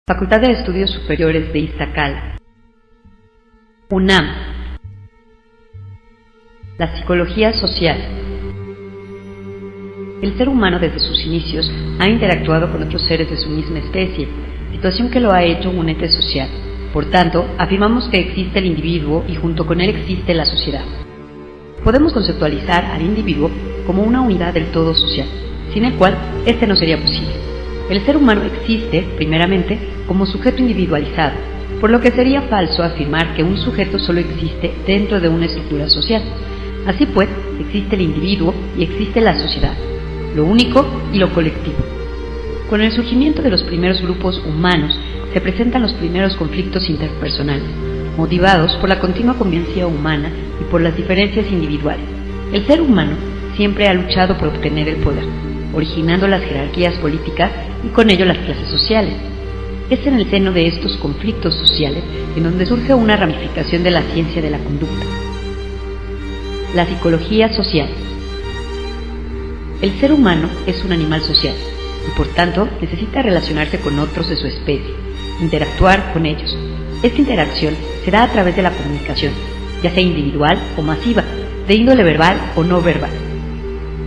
Facultad de Estudios Superiores de Iztacala. UNAM. La psicología social. El ser humano desde sus inicios ha interactuado con otros seres de su misma especie, situación que lo ha hecho un ente social. Por tanto, afirmamos que existe el individuo y junto con él existe la sociedad. Podemos conceptualizar al individuo como una unidad del todo social, sin el cual este no sería posible. El ser humano existe, primeramente, como sujeto individualizado, por lo que sería falso afirmar que un sujeto solo existe dentro de una estructura social. Así pues, existe el individuo y existe la sociedad, lo único y lo colectivo. Con el surgimiento de los primeros grupos humanos, se presentan los primeros conflictos interpersonales, motivados por la continua convivencia humana y por las diferencias individuales. El ser humano siempre ha luchado por obtener el poder, originando las jerarquías políticas y con ello las clases sociales. Es en el seno de estos conflictos sociales en donde surge una ramificación de la ciencia de la conducta. La psicología social. El ser humano es un animal social y por tanto necesita relacionarse con otros de su especie, interactuar con ellos. Esta interacción se da a través de la comunicación, ya sea individual o masiva, de índole verbal o no verbal.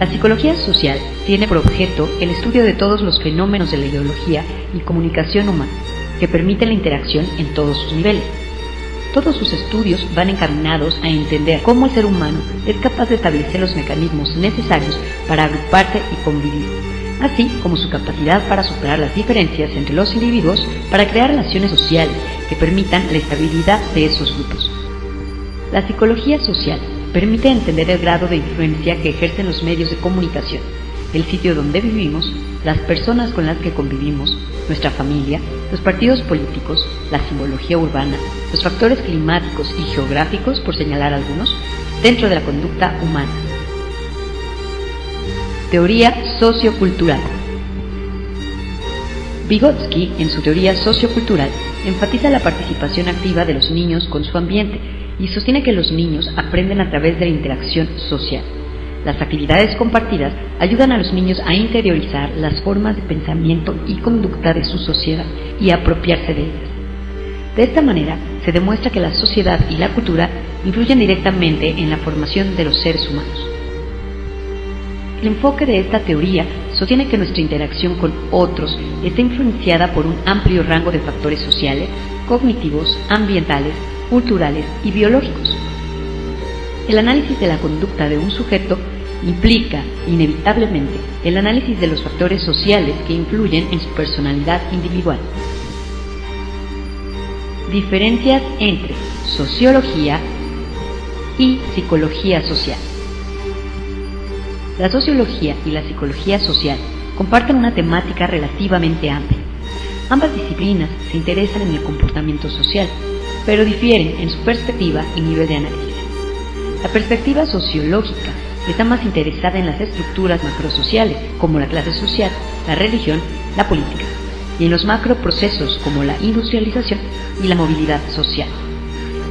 La psicología social tiene por objeto el estudio de todos los fenómenos de la ideología y comunicación humana que permiten la interacción en todos sus niveles. Todos sus estudios van encaminados a entender cómo el ser humano es capaz de establecer los mecanismos necesarios para agruparse y convivir, así como su capacidad para superar las diferencias entre los individuos para crear relaciones sociales que permitan la estabilidad de esos grupos. La psicología social permite entender el grado de influencia que ejercen los medios de comunicación, el sitio donde vivimos, las personas con las que convivimos, nuestra familia, los partidos políticos, la simbología urbana, los factores climáticos y geográficos, por señalar algunos, dentro de la conducta humana. Teoría sociocultural. Vygotsky, en su teoría sociocultural, enfatiza la participación activa de los niños con su ambiente y sostiene que los niños aprenden a través de la interacción social. Las actividades compartidas ayudan a los niños a interiorizar las formas de pensamiento y conducta de su sociedad y a apropiarse de ellas. De esta manera, se demuestra que la sociedad y la cultura influyen directamente en la formación de los seres humanos. El enfoque de esta teoría sostiene que nuestra interacción con otros está influenciada por un amplio rango de factores sociales, cognitivos, ambientales, culturales y biológicos. El análisis de la conducta de un sujeto implica, inevitablemente, el análisis de los factores sociales que influyen en su personalidad individual. Diferencias entre sociología y psicología social. La sociología y la psicología social comparten una temática relativamente amplia. Ambas disciplinas se interesan en el comportamiento social, pero difieren en su perspectiva y nivel de análisis. La perspectiva sociológica está más interesada en las estructuras macrosociales, como la clase social, la religión, la política, y en los macroprocesos como la industrialización y la movilidad social.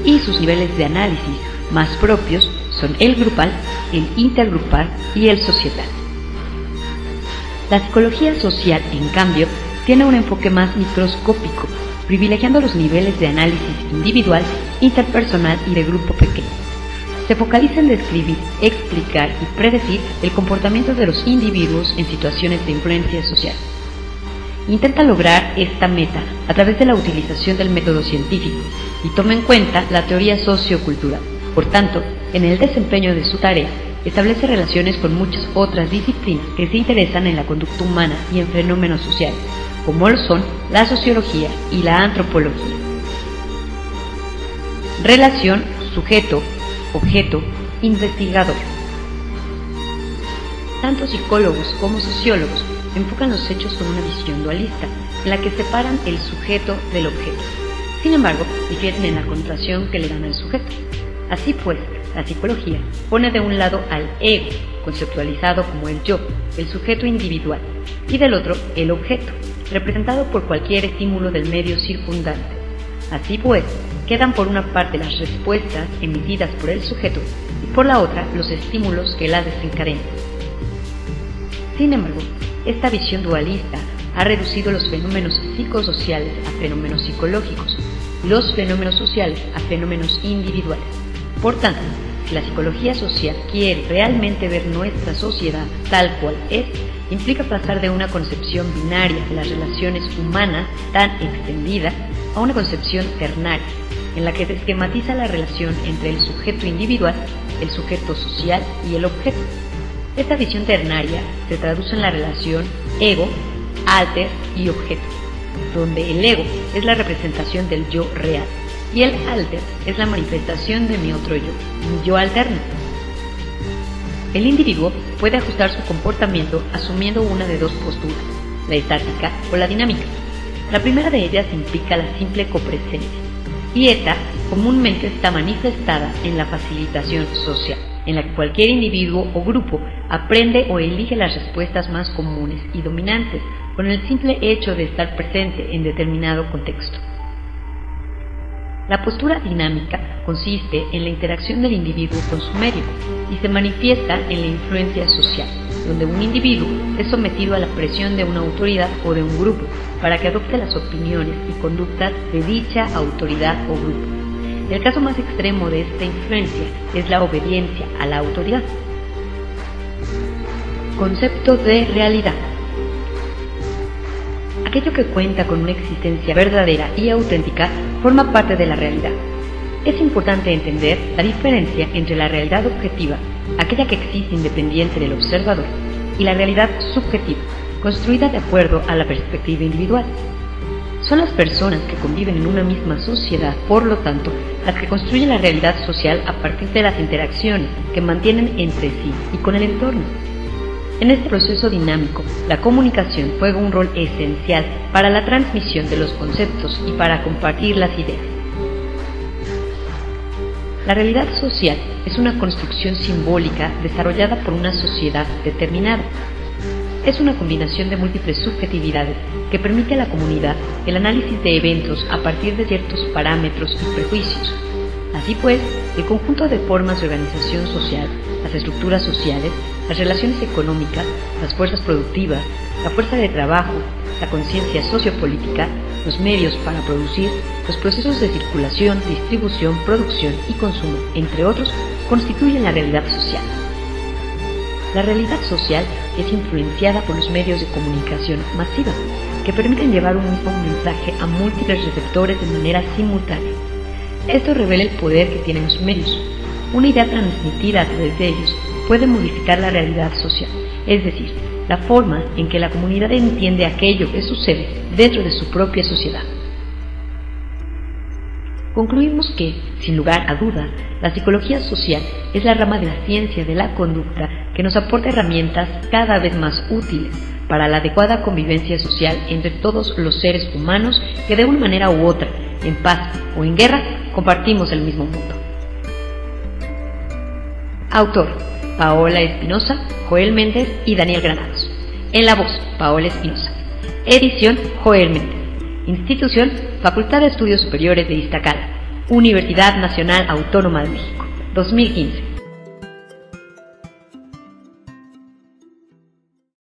Y sus niveles de análisis más propios son el grupal, el intergrupal y el societal. La psicología social, en cambio, tiene un enfoque más microscópico, privilegiando los niveles de análisis individual, interpersonal y de grupo pequeño. Se focaliza en describir, explicar y predecir el comportamiento de los individuos en situaciones de influencia social. Intenta lograr esta meta a través de la utilización del método científico y toma en cuenta la teoría sociocultural. Por tanto, en el desempeño de su tarea, establece relaciones con muchas otras disciplinas que se interesan en la conducta humana y en fenómenos sociales, como lo son la sociología y la antropología. Relación sujeto-objeto investigador. Tanto psicólogos como sociólogos enfocan los hechos con una visión dualista, en la que separan el sujeto del objeto. Sin embargo, difieren en la connotación que le dan al sujeto. Así pues, la psicología pone de un lado al ego, conceptualizado como el yo, el sujeto individual, y del otro el objeto, representado por cualquier estímulo del medio circundante. Así pues, quedan por una parte las respuestas emitidas por el sujeto y por la otra los estímulos que las desencadenan. Sin embargo, esta visión dualista ha reducido los fenómenos psicosociales a fenómenos psicológicos y los fenómenos sociales a fenómenos individuales. Por tanto, si la psicología social quiere realmente ver nuestra sociedad tal cual es, implica pasar de una concepción binaria de las relaciones humanas tan extendida a una concepción ternaria, en la que se esquematiza la relación entre el sujeto individual, el sujeto social y el objeto. Esta visión ternaria se traduce en la relación ego, alter y objeto, donde el ego es la representación del yo real y el alter es la manifestación de mi otro yo, mi yo alterno. El individuo puede ajustar su comportamiento asumiendo una de dos posturas, la estática o la dinámica. La primera de ellas implica la simple copresencia, y esta comúnmente está manifestada en la facilitación social, en la que cualquier individuo o grupo aprende o elige las respuestas más comunes y dominantes con el simple hecho de estar presente en determinado contexto. La postura dinámica consiste en la interacción del individuo con su medio y se manifiesta en la influencia social, donde un individuo es sometido a la presión de una autoridad o de un grupo para que adopte las opiniones y conductas de dicha autoridad o grupo. El caso más extremo de esta influencia es la obediencia a la autoridad. Concepto de realidad. Aquello que cuenta con una existencia verdadera y auténtica forma parte de la realidad. Es importante entender la diferencia entre la realidad objetiva, aquella que existe independiente del observador, y la realidad subjetiva, construida de acuerdo a la perspectiva individual. Son las personas que conviven en una misma sociedad, por lo tanto, las que construyen la realidad social a partir de las interacciones que mantienen entre sí y con el entorno. En este proceso dinámico, la comunicación juega un rol esencial para la transmisión de los conceptos y para compartir las ideas. La realidad social es una construcción simbólica desarrollada por una sociedad determinada. Es una combinación de múltiples subjetividades que permite a la comunidad el análisis de eventos a partir de ciertos parámetros y prejuicios. Así pues, el conjunto de formas de organización social, las estructuras sociales, las relaciones económicas, las fuerzas productivas, la fuerza de trabajo, la conciencia sociopolítica, los medios para producir, los procesos de circulación, distribución, producción y consumo, entre otros, constituyen la realidad social. La realidad social es influenciada por los medios de comunicación masiva, que permiten llevar un mismo mensaje a múltiples receptores de manera simultánea. Esto revela el poder que tienen los medios. Una idea transmitida a través de ellos puede modificar la realidad social, es decir, la forma en que la comunidad entiende aquello que sucede dentro de su propia sociedad. Concluimos que, sin lugar a duda, la psicología social es la rama de la ciencia de la conducta que nos aporta herramientas cada vez más útiles para la adecuada convivencia social entre todos los seres humanos que de una manera u otra, en paz o en guerra, compartimos el mismo mundo. Autor: Paola Espinosa, Joel Méndez y Daniel Granados. En la voz: Paola Espinosa. Edición: Joel Méndez. Institución: Facultad de Estudios Superiores de Iztacala, Universidad Nacional Autónoma de México, 2015.